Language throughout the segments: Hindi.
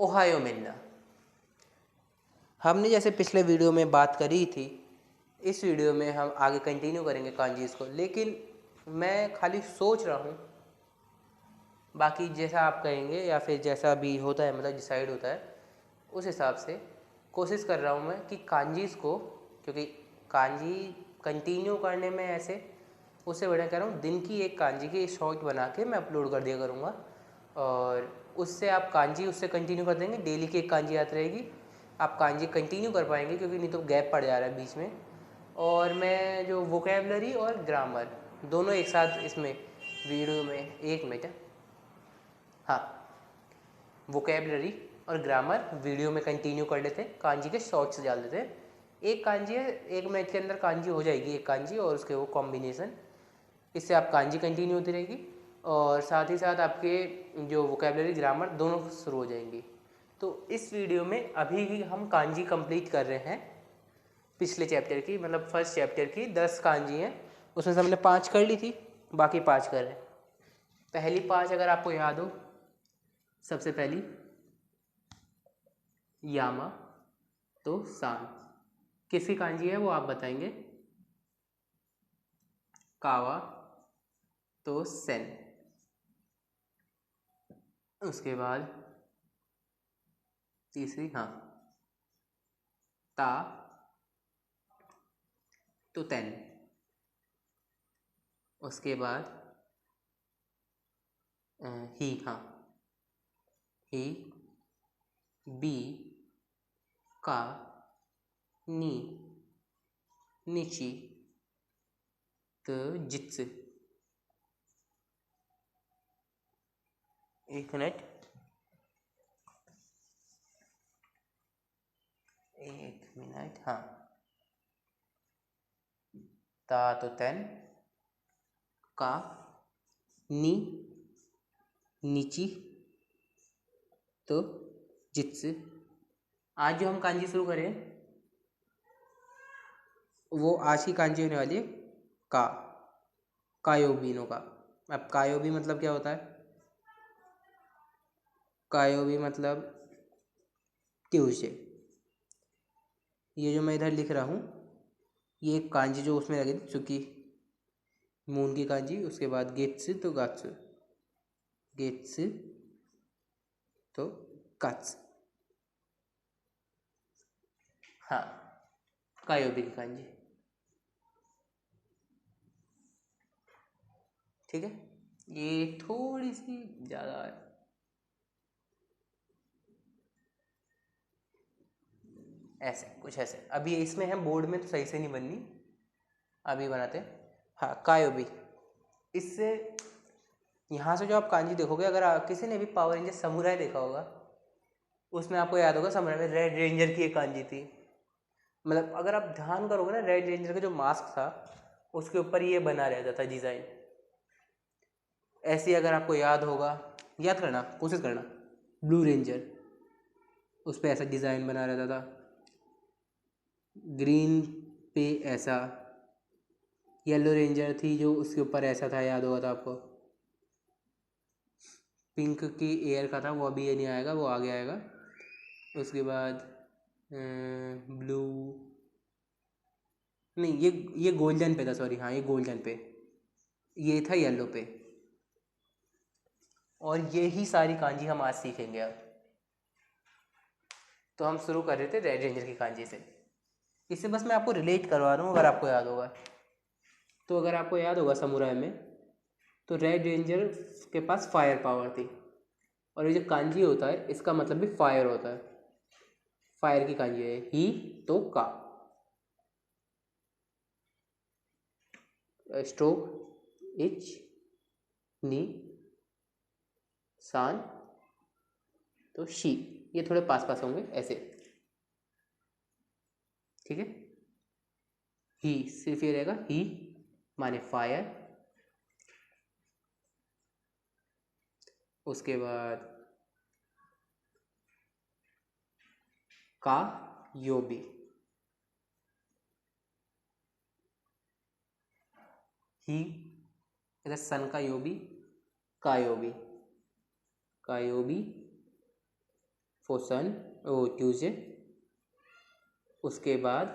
ओहायो मिलना। हमने जैसे पिछले वीडियो में बात करी थी, इस वीडियो में हम आगे कंटिन्यू करेंगे कांजीज़ को, लेकिन मैं खाली सोच रहा हूँ, बाकी जैसा आप कहेंगे या फिर जैसा भी होता है, मतलब डिसाइड होता है, उस हिसाब से कोशिश कर रहा हूँ मैं कि कांजीज़ को, क्योंकि कांजी कंटिन्यू करने में ऐसे, उससे बढ़िया कह रहा हूँ दिन की एक कांजी की शॉर्ट बना के मैं अपलोड कर दिया करूँगा, और उससे आप कांजी उससे कंटिन्यू कर देंगे। डेली की एक कांजी आती रहेगी, आप कांजी कंटिन्यू कर पाएंगे, क्योंकि नहीं तो गैप पड़ जा रहा है बीच में। और मैं जो वोकेबलरी और ग्रामर दोनों एक साथ इसमें वीडियो में, एक मिनट, हाँ, वोकेबलरी और ग्रामर वीडियो में कंटिन्यू कर लेते हैं, कांजी के शॉर्ट्स डाल देते हैं। एक कांजी है, 1 मिनट के अंदर कांजी हो जाएगी एक कांजी, और उसके वो कॉम्बिनेशन, इससे आप कांजी कंटिन्यू होती रहेगी, और साथ ही साथ आपके जो वोकेबलरी ग्रामर दोनों शुरू हो जाएंगी। तो इस वीडियो में अभी ही हम कांजी कंप्लीट कर रहे हैं पिछले चैप्टर की, मतलब फर्स्ट चैप्टर की 10 कांजी हैं, उसमें से हमने 5 कर ली थी, बाकी 5 कर रहे हैं। पहली 5 अगर आपको याद हो, सबसे पहली यामा तो सान, किसकी कांजी है वो आप बताएंगे। कावा तो सेन, उसके बाद तीसरी, हाँ, ता तो तेन, उसके बाद ही, हाँ, ही, बी, का, नी, निची, तो जित्स। एक मिनट, हाँ, ता तो तेन, का, नी, नीची, तो जित्स। आज जो हम कांजी शुरू करें वो आज की कांजी होने वाली है का, कायोबीनो का। अब कायोबी मतलब क्या होता है? कायोबी मतलब ट्यूसडे। ये जो मैं इधर लिख रहा हूँ, ये कांजी जो उसमें लगी थी, चूँकि मून की कांजी, उसके बाद गेट्स तो गात्स, गेट्स तो गात्स, हाँ, कायोबी की कांजी। ठीक है, ये थोड़ी सी ज़्यादा है, ऐसे कुछ ऐसे। अभी इसमें है बोर्ड में तो सही से नहीं बननी, अभी बनाते हैं। हाँ, कायोबी, इससे यहाँ से जो आप कांजी देखोगे, अगर किसी ने भी पावर रेंजर समुराई देखा होगा, उसमें आपको याद होगा समुराई में रेड रेंजर की एक कांजी थी। मतलब अगर आप ध्यान करोगे ना, रेड रेंजर का जो मास्क था उसके ऊपर ये बना रहता था डिज़ाइन। ऐसे अगर आपको याद होगा, याद करना, कोशिश करना, ब्लू रेंजर, उस पर ऐसा डिज़ाइन बना रहता था। ग्रीन पे ऐसा, येलो रेंजर थी जो उसके ऊपर ऐसा था, याद होगा था आपको। पिंक की एयर का था, वो अभी ये नहीं आएगा, वो आगे आएगा। उसके बाद ब्लू नहीं, ये गोल्डन पे था, सॉरी, हाँ, ये गोल्डन पे, ये था येलो पे। और ये ही सारी कांजी हम आज सीखेंगे। अब तो हम शुरू कर रहे थे रेड रेंजर की कांजी से, इससे बस मैं आपको रिलेट करवा रहा हूँ, अगर आपको याद होगा तो। अगर आपको याद होगा समुराई में, तो रेड रेंजर के पास फायर पावर थी, और ये जो कांजी होता है इसका मतलब भी फायर होता है, फायर की कांजी है। ही तो का, स्ट्रोक, इच, नी, सान तो शी, ये थोड़े पास पास होंगे ऐसे, ठीक है। ही सिर्फ ये रहेगा, ही माने फायर। उसके बाद का योबी, ही इधर सन का योबी, कायोबी, कायोबी फॉर सन ओ ट्यूजडे। उसके बाद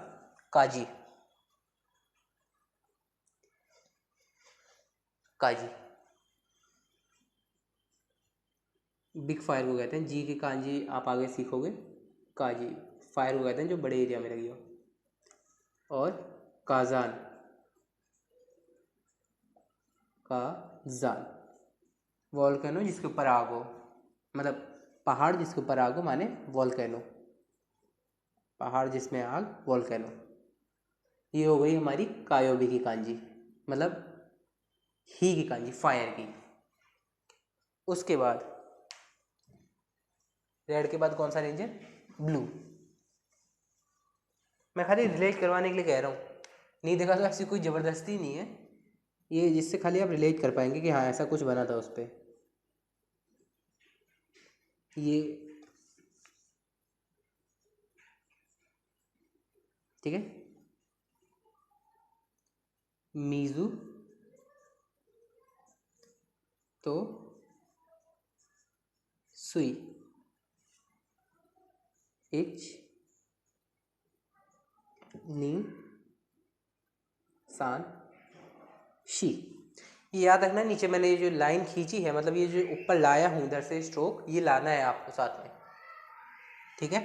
काजी, काजी बिग फायर को कहते हैं। जी की कांजी आप आगे सीखोगे। काजी फायर को कहते हैं जो बड़े एरिया में लगी हो। और काजान, काजान वॉल्केनो जिसके ऊपर आग हो, मतलब पहाड़ जिसके ऊपर आग हो माने वॉल्केनो, पहाड़ जिसमें आग वॉल्केनो। ये हो गई हमारी कायोबी की कांजी, मतलब ही की कांजी, फायर की। उसके बाद रेड के बाद कौन सा रेंज है? ब्लू। मैं खाली रिलेट करवाने के लिए कह रहा हूँ, नहीं देखा तो ऐसी कोई ज़बरदस्ती नहीं है, ये जिससे खाली आप रिलेट कर पाएंगे कि हाँ ऐसा कुछ बना था उस पर। ये ठीक है। मीजू तो सुई, इच नी सान शी। ये याद रखना, नीचे मैंने ये जो लाइन खींची है, मतलब ये जो ऊपर लाया हूँ इधर से स्ट्रोक, ये लाना है आपको साथ में, ठीक है।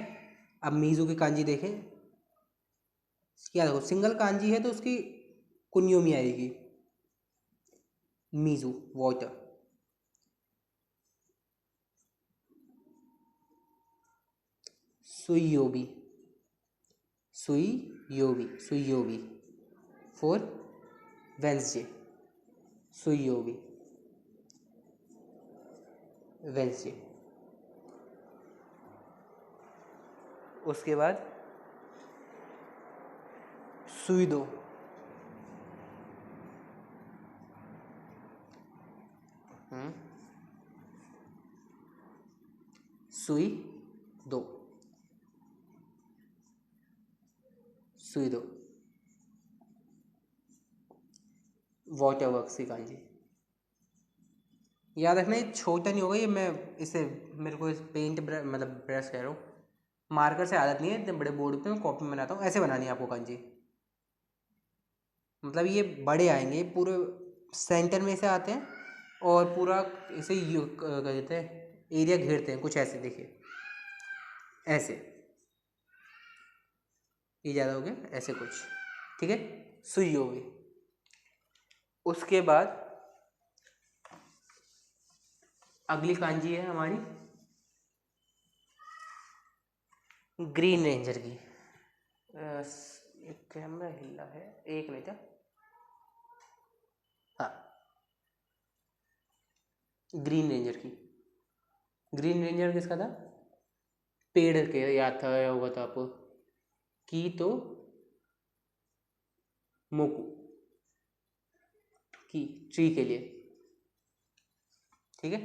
अब मीजू की कांजी देखें, क्या देखो सिंगल कांजी है तो उसकी कुन्योमी आएगी, मीजू वाटर। सुइयोबी, सुइयोबी, सुइयोबी फॉर वेंसडे, सुइयोबी वेंसडे। उसके बाद सुइदो, सुई दो, सुई दो वाटर वर्क्स की कांजी। याद रखना ये छोटा नहीं होगा, ये मैं इसे मेरे को इस पेंट मतलब ब्रश कह रहा हूँ, मार्कर से आदत नहीं है, इतने बड़े बोर्ड पे मैं कॉपी में बनाता हूँ, ऐसे बनानी है आपको कांजी। मतलब ये बड़े आएंगे, पूरे सेंटर में से आते हैं और पूरा इसे क्या कहते हैं एरिया घेरते हैं, कुछ ऐसे देखिए, ऐसे, ये ज़्यादा हो गया, ऐसे कुछ, ठीक है। सुई हो गई। उसके बाद अगली कांजी है हमारी ग्रीन रेंजर की। एक कैमरा हिला है, एक मिनट, हाँ, ग्रीन रेंजर की। ग्रीन रेंजर किसका था? पेड़ के, याद था या होगा था आपको, की तो मोकू, की ट्री के लिए, ठीक है।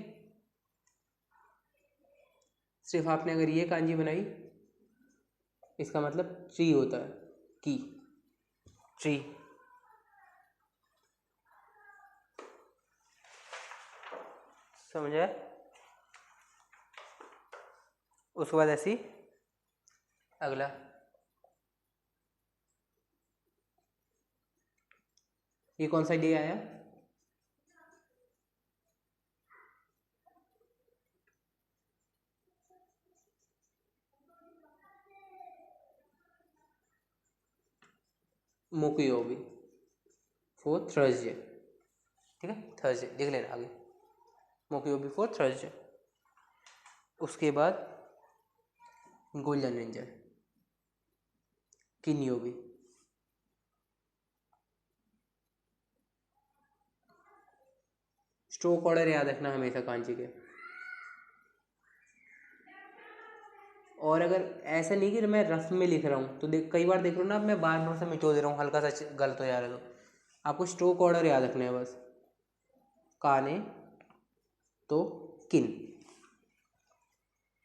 सिर्फ आपने अगर ये कांजी बनाई, इसका मतलब ट्री होता है, की ट्री। समझ आया? उसके बाद ऐसी अगला ये कौन सा डे आया? मोकुयोबी फॉर थर्सडे, ठीक है, थर्सडे लिख लेना आगे, मोकुयोबी फॉर थर्सडे। उसके बाद गोल्डन रेंजर, किनियोबी, स्ट्रोक ऑर्डर याद रखना हमेशा कांजी के। और अगर ऐसा नहीं कि मैं रफ में लिख रहा हूँ तो देख, कई बार देख रहा हूँ ना, मैं बार बार से मिटो दे रहा हूँ, हल्का सा गलत हो जा रहा है, तो आपको स्ट्रोक ऑर्डर याद रखना है बस। काने तो किन।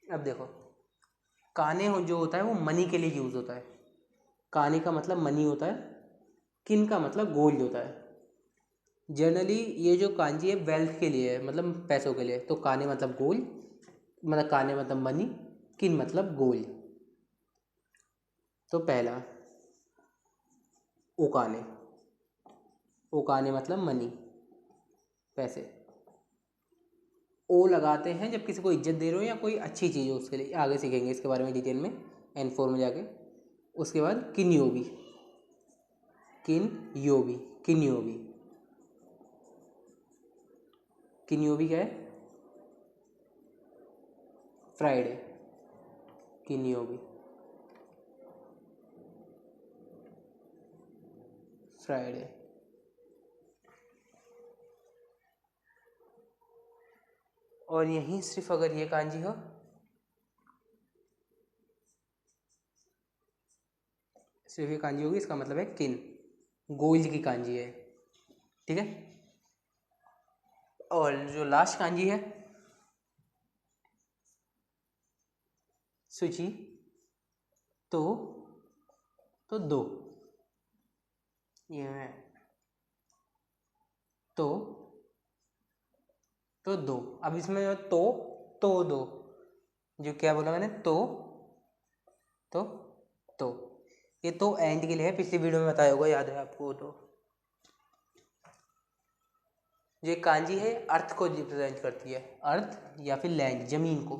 अब देखो काने जो होता है वो मनी के लिए यूज़ होता है, काने का मतलब मनी होता है, किन का मतलब गोल्ड होता है। जनरली ये जो कांजी है वेल्थ के लिए है, मतलब पैसों के लिए, तो काने मतलब गोल्ड, मतलब काने मतलब मनी, किन मतलब गोल। तो पहला ओकाने, ओकाने मतलब मनी, पैसे। ओ लगाते हैं जब किसी को इज्जत दे रहे हो या कोई अच्छी चीज़ हो उसके लिए, आगे सीखेंगे इसके बारे में डिटेल में N4 में जाके। उसके बाद किन्योबी, किन्योबी, किन्योबी, किन्योबी क्या है? फ्राइडे, किन्योबी, फ्राइडे। और यहीं सिर्फ अगर ये कांजी हो, सिर्फ ये कांजी होगी, इसका मतलब है किन, गोल्ड की कांजी है, ठीक है। और जो लास्ट कांजी है सूची, तो दो, ये है तो दो। अब इसमें जो तो दो, जो क्या बोला मैंने, तो तो ये तो एंड के लिए है, पिछली वीडियो में बताया होगा, याद है आपको। तो जो कांजी है अर्थ को रिप्रेजेंट करती है, अर्थ या फिर लैंड, जमीन को।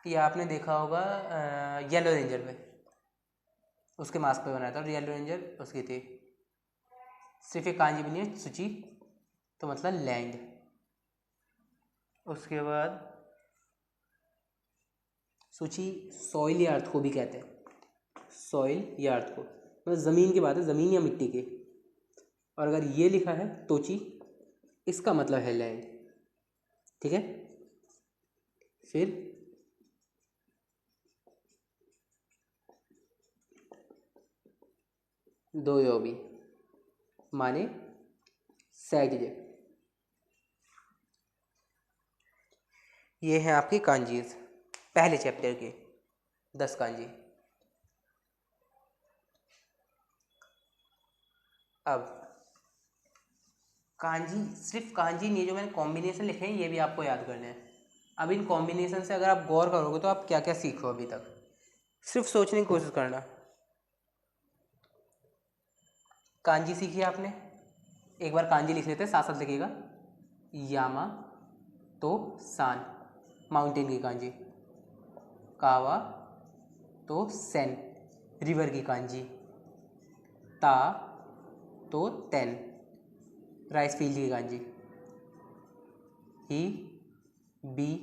ये आपने देखा होगा येलो रेंजर में, उसके मास्क पे बनाया था, और येलो रेंजर उसकी थी। सिर्फ एक कांजी बनी है सूची, तो मतलब लैंड। उसके बाद सूची सॉइल या अर्थ को भी कहते हैं, सॉइल या अर्थ को मतलब ज़मीन की बात है, ज़मीन या मिट्टी के। और अगर ये लिखा है तोची, इसका मतलब है लैंड, ठीक है। फिर दो योबी माने सैटरडे। ये हैं आपकी कांजीज, पहले चैप्टर के 10 कांजी। अब कांजी, सिर्फ कांजी नहीं, जो मैंने कॉम्बिनेशन लिखे हैं ये भी आपको याद करने हैं। अब इन कॉम्बिनेशन से अगर आप गौर करोगे तो आप क्या क्या सीखो अभी तक, सिर्फ सोचने की कोशिश करना। कांजी सीखी आपने, एक बार कांजी लिख लेते हैं, साथ साथ लिखिएगा। यामा तो सान, माउंटेन की कांजी। कावा तो सेन, रिवर की कांजी। ता तो तेन, राइस फील्ड की कांजी। ही बी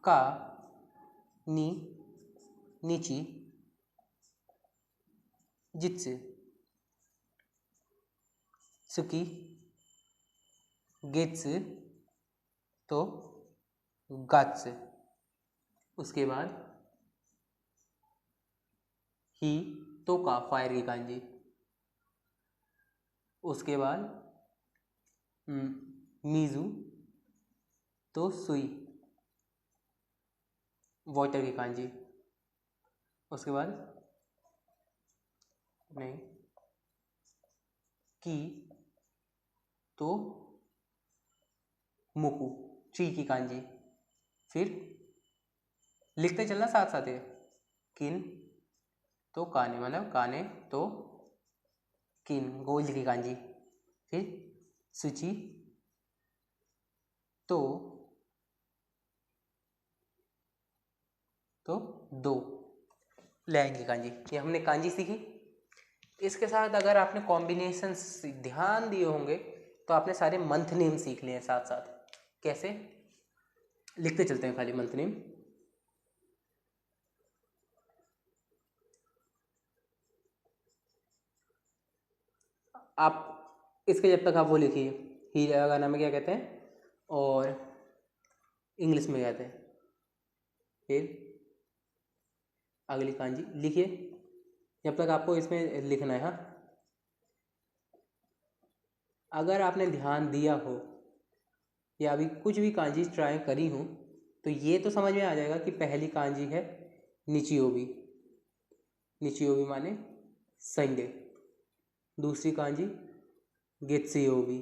का नी, नीची, जित्सु, सुकी, गेत्सु तो गात्सु। उसके बाद ही तो का, फायर की कांजी। उसके बाद मीजू तो सुई, वाटर की कांजी। उसके बाद नहीं, की तो मुकु, ट्री की कांजी। फिर लिखते चलना साथ साथ है, किन तो काने मतलब काने तो किन, गोल्ड की कांजी। फिर सुची तो दो, लैंग की कांजी। ये हमने कांजी सीखी। इसके साथ अगर आपने कॉम्बिनेशन ध्यान दिए होंगे तो आपने सारे मंथ नेम सीख लिए हैं साथ साथ। कैसे, लिखते चलते हैं खाली मंथ नेम। आप इसके जब तक आप वो लिखिए, हीरा का नाम क्या कहते हैं और इंग्लिश में कहते हैं। फिर अगली कांजी लिखिए, जब तक आपको इसमें लिखना है। हाँ, अगर आपने ध्यान दिया हो या अभी कुछ भी कांजी ट्राई करी हूँ तो ये तो समझ में आ जाएगा कि पहली कांजी है निचियोबी, निचियोबी माने संडे। दूसरी कांजी गेत्सुयोबी,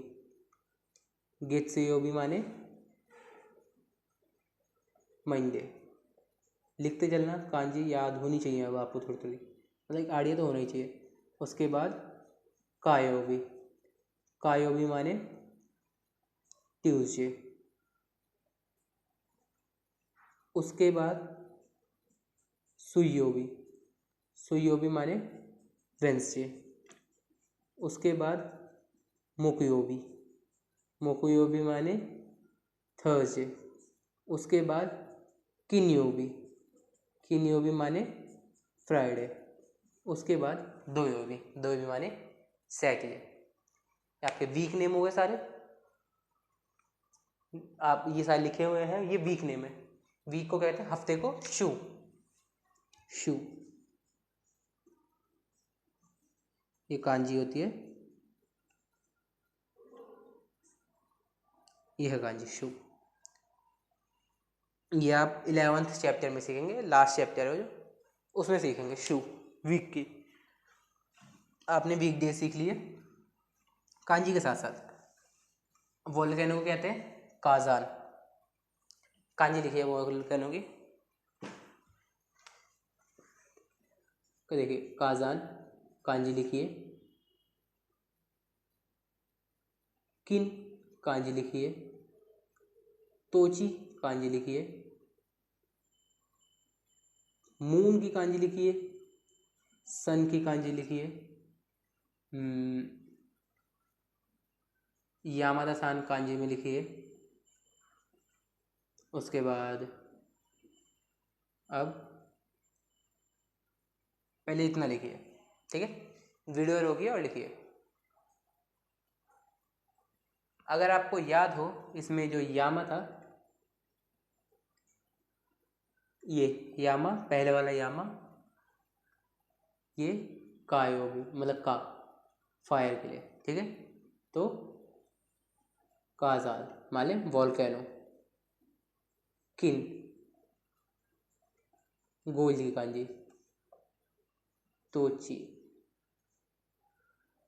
गेत्सुयोबी माने मंडे। लिखते चलना, कांजी याद होनी चाहिए अब आपको थोड़ी थोड़ी, मतलब एक आइडिया तो होना ही चाहिए। उसके बाद कायोबी, कायोबी माने ट्यूसडे। उसके बाद सुयोबी, सुयोबी माने वेंसडे। उसके बाद मोकुयोबी, मोकुयोबी माने थर्सडे। उसके बाद किन्योबी, किन्योबी माने फ्राइडे। उसके बाद दोयोबी, दोयोबी माने सैटरडे। आपके वीक नेम हो गए सारे, आप ये सारे लिखे हुए हैं, ये वीक नेम है। वीक को कहते हैं हफ्ते को शू, शू ये कांजी होती है, ये है कांजी शू। ये आप 11th चैप्टर में सीखेंगे, लास्ट चैप्टर है जो, उसमें सीखेंगे शू वीक की। आपने वीक डे सीख लिए कांजी के साथ साथ। वोल्केनो को कहते हैं काजान, कांजी लिखिए वोल्केनो की, देखिए काजान कांजी लिखिए, किन कांजी लिखिए, तोची कांजी लिखिए, मून की कांजी लिखिए, सन की कांजी लिखिए, यामादा सान कांजी में लिखिए। उसके बाद अब पहले इतना लिखिए, ठीक है, वीडियो रोकिए और लिखिए। अगर आपको याद हो, इसमें जो यामा था, ये यामा पहले वाला यामा, ये कायोबी मतलब का फायर के लिए, ठीक है। तो काजान माने वोल्केनो, किन गोल की कांजी, तोची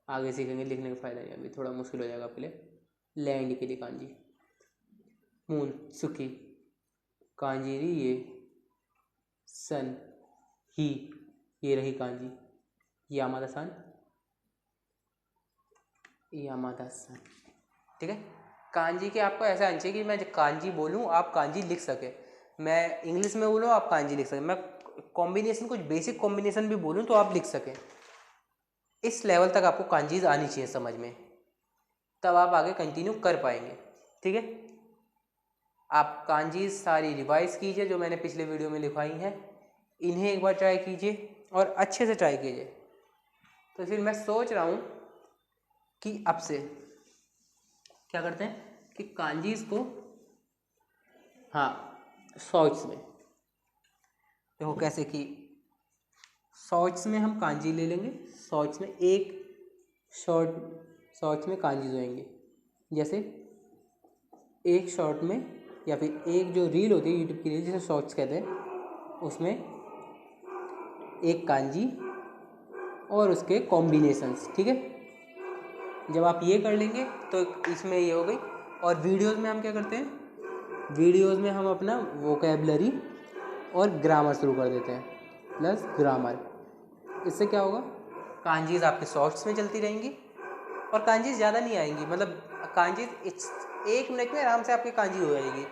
आगे सीखेंगे, लिखने का फायदा नहीं, अभी थोड़ा मुश्किल हो जाएगा आपके लिए। लैंड के लिए कांजी, मून सुखी कांजी रही ये, सन ही ये रही कांजी, यामादा सन, यामादा सन, ठीक है। कांजी के आपको ऐसा आना चाहिए कि मैं कांजी बोलूँ आप कांजी लिख सके, मैं इंग्लिश में बोलूँ आप कांजी लिख सके, मैं कॉम्बिनेशन कुछ बेसिक कॉम्बिनेशन भी बोलूँ तो आप लिख सकें। इस लेवल तक आपको कांजीज आनी चाहिए समझ में, तब आप आगे कंटिन्यू कर पाएंगे, ठीक है। आप कांजीज सारी रिवाइज कीजिए जो मैंने पिछले वीडियो में लिखवाई हैं, इन्हें एक बार ट्राई कीजिए और अच्छे से ट्राई कीजिए। तो फिर मैं सोच रहा हूँ कि अब से क्या करते हैं कि कांजीज को, हाँ शॉर्ट्स में देखो कैसे कि शॉर्ट्स में हम कांजी ले लेंगे, शॉर्ट्स में एक शॉर्ट्स में कांजीज होंगे, जैसे एक शॉर्ट में या फिर एक जो रील होती है यूट्यूब की रील जिसे शॉर्ट्स कहते हैं, उसमें एक कांजी और उसके कॉम्बिनेशंस, ठीक है। जब आप ये कर लेंगे तो इसमें ये हो गई। और वीडियोस में हम क्या करते हैं, वीडियोस में हम अपना वोकैबलरी और ग्रामर शुरू कर देते हैं, प्लस ग्रामर। इससे क्या होगा, कांजीज आपके शॉर्ट्स में चलती रहेंगी और कांजीज ज़्यादा नहीं आएंगी, मतलब कांजीज 1 मिनट में आराम से आपकी कांजी हो जाएगी।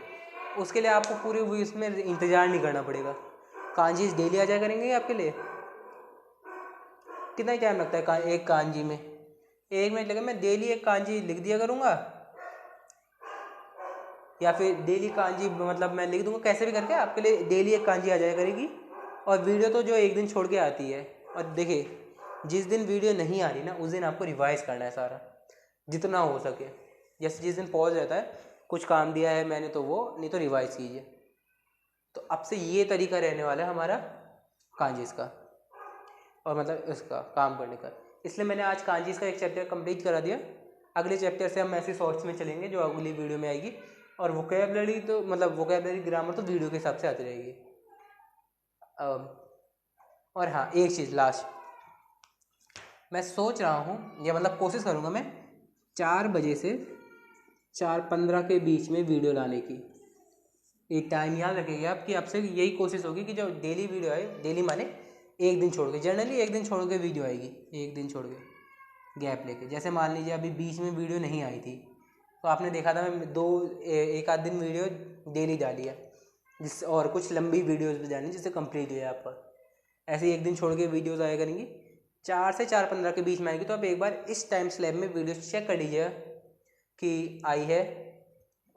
उसके लिए आपको पूरे इसमें इंतज़ार नहीं करना पड़ेगा, कांजीज डेली आ जाया करेंगे आपके लिए। कितना ही टाइम लगता है एक कांजी में, 1 मिनट लगे, मैं डेली एक कांजी लिख दिया करूँगा, या फिर डेली कांजी मतलब मैं लिख दूंगा कैसे भी करके, आपके लिए डेली एक कांजी आ जाया करेगी। और वीडियो तो जो एक दिन छोड़ के आती है, और देखिए जिस दिन वीडियो नहीं आ रही ना उस दिन आपको रिवाइज करना है सारा जितना हो सके। जैसे जिस दिन पॉज रहता है, कुछ काम दिया है मैंने तो वो, नहीं तो रिवाइज कीजिए। तो अब से ये तरीका रहने वाला है हमारा कांजीज का, और मतलब इसका काम करने का। इसलिए मैंने आज कांजीज का एक चैप्टर कंप्लीट करा दिया। अगले चैप्टर से हम ऐसे शॉर्ट्स में चलेंगे जो अगली वीडियो में आएगी। और वोकैबलरी तो मतलब वोकैबलरी ग्रामर तो वीडियो के हिसाब से आती रहेगी। और हाँ एक चीज़ लास्ट, मैं सोच रहा हूँ या मतलब कोशिश करूँगा मैं 4 बजे से 4:15 के बीच में वीडियो लाने की। एक टाइम याद रखिए आप कि आपसे यही कोशिश होगी कि जो डेली वीडियो आए, डेली माने एक दिन छोड़ के, जनरली एक दिन छोड़ के वीडियो आएगी, एक दिन छोड़ के गैप लेके। जैसे मान लीजिए अभी बीच में वीडियो नहीं आई थी तो आपने देखा था मैं एक आध दिन वीडियो डेली डाली है, जिस और कुछ लंबी वीडियोस भी डाली जिससे कंप्लीट है आपका। ऐसे ही एक दिन छोड़ के वीडियोस आया करेंगी, 4 से 4:15 के बीच में आएगी। तो आप एक बार इस टाइम स्लैब में वीडियो चेक कर लीजिएगा कि आई है,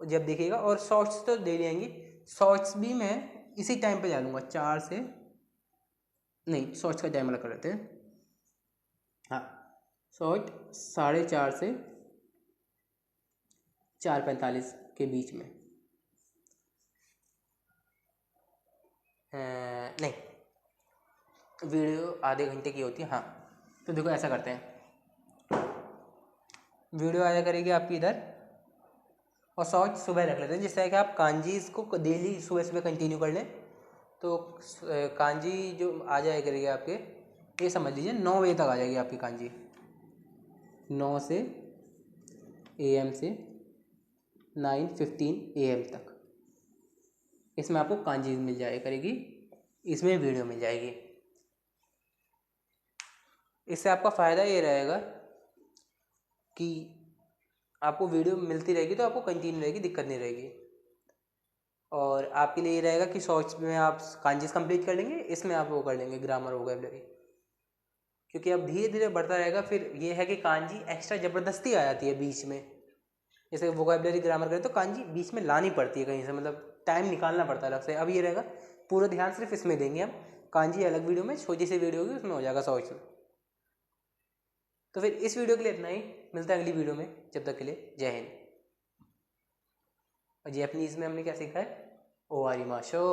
जब देखिएगा। और शॉर्ट्स तो डेली आएंगी, शॉर्ट्स भी मैं इसी टाइम पे डालूंगा, 4 से नहीं, शॉर्ट्स का टाइम अलग कर लेते हैं। हाँ, शॉर्ट 4:30 से 4:45 के बीच में। नहीं, वीडियो आधे घंटे की होती है। हाँ, तो देखो ऐसा करते हैं, वीडियो आया करेगी आपकी इधर, और शॉर्ट सुबह रख लेते हैं, जिससे कि आप कांजी इसको डेली सुबह सुबह कंटिन्यू कर लें। तो कांजी जो आ जाया करेगी आपके, ये समझ लीजिए 9 बजे तक आ जाएगी आपकी कांजी, 9 से AM से 9:15 AM तक इसमें आपको कांजी मिल जाया करेगी, इसमें वीडियो मिल जाएगी। इससे आपका फ़ायदा ये रहेगा कि आपको वीडियो मिलती रहेगी तो आपको कंटिन्यू रहेगी, दिक्कत नहीं रहेगी। और आपके लिए ये रहेगा कि शॉर्ट्स में आप कांजीज कंप्लीट कर लेंगे, इसमें आप वो कर लेंगे ग्रामर वोकैबुलरी, क्योंकि अब धीरे धीरे बढ़ता रहेगा। फिर ये है कि कांजी एक्स्ट्रा ज़बरदस्ती आ जाती है बीच में, जैसे वोकैबुलरी ग्रामर करें तो कांजी बीच में लानी पड़ती है कहीं से, मतलब टाइम निकालना पड़ता है अलग से। अब ये रहेगा पूरा ध्यान सिर्फ इसमें देंगे हम, कांजी अलग वीडियो में, छोटी सी वीडियो होगी उसमें हो जाएगा शॉर्ट्स में। तो फिर इस वीडियो के लिए इतना ही, मिलता है अगली वीडियो में, जब तक के लिए जय हिंद। और जैपनीज़ में हमने क्या सीखा है, ओ आरी माशो।